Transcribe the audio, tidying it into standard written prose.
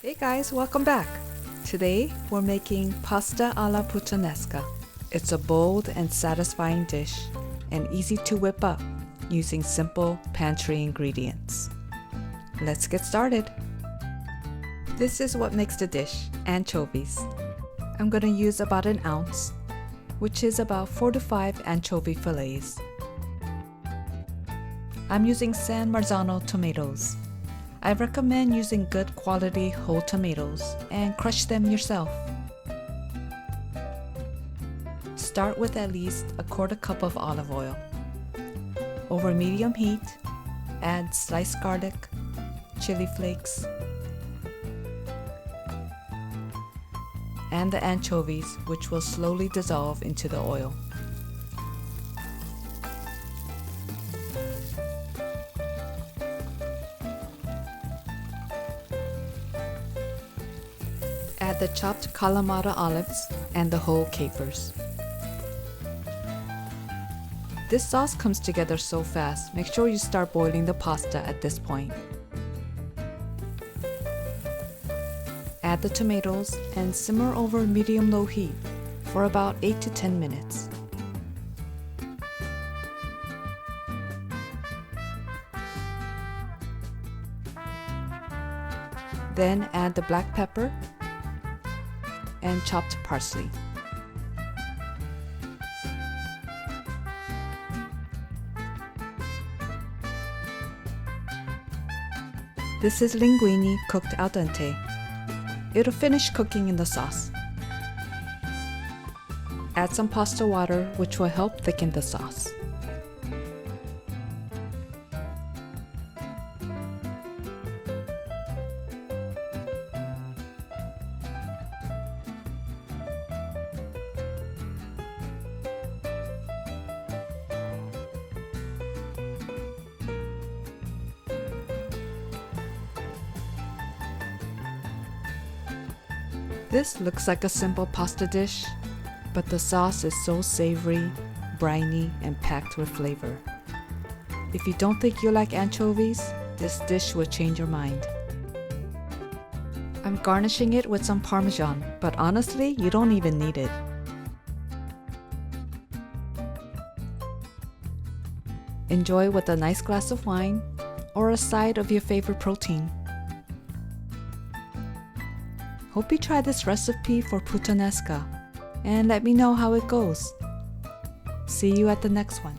Hey guys, welcome back! Today we're making pasta alla puttanesca. It's a bold and satisfying dish and easy to whip up using simple pantry ingredients. Let's get started! This is what makes the dish: anchovies. I'm going to use about an ounce, which is about 4 to 5 anchovy fillets. I'm using San Marzano tomatoes. I recommend using good quality whole tomatoes and crush them yourself. Start with at least a quarter cup of olive oil. Over medium heat, add sliced garlic, chili flakes, and the anchovies, which will slowly dissolve into the oil. Add the chopped kalamata olives and the whole capers. This sauce comes together so fast, make sure you start boiling the pasta at this point. Add the tomatoes and simmer over medium-low heat for about 8 to 10 minutes. Then add the black pepper and chopped parsley. This is linguine cooked al dente. It'll finish cooking in the sauce. Add some pasta water, which will help thicken the sauce. This looks like a simple pasta dish, but the sauce is so savory, briny, and packed with flavor. If you don't think you like anchovies, this dish will change your mind. I'm garnishing it with some parmesan, but honestly, you don't even need it. Enjoy with a nice glass of wine or a side of your favorite protein. Hope you try this recipe for Puttanesca and let me know how it goes. See you at the next one.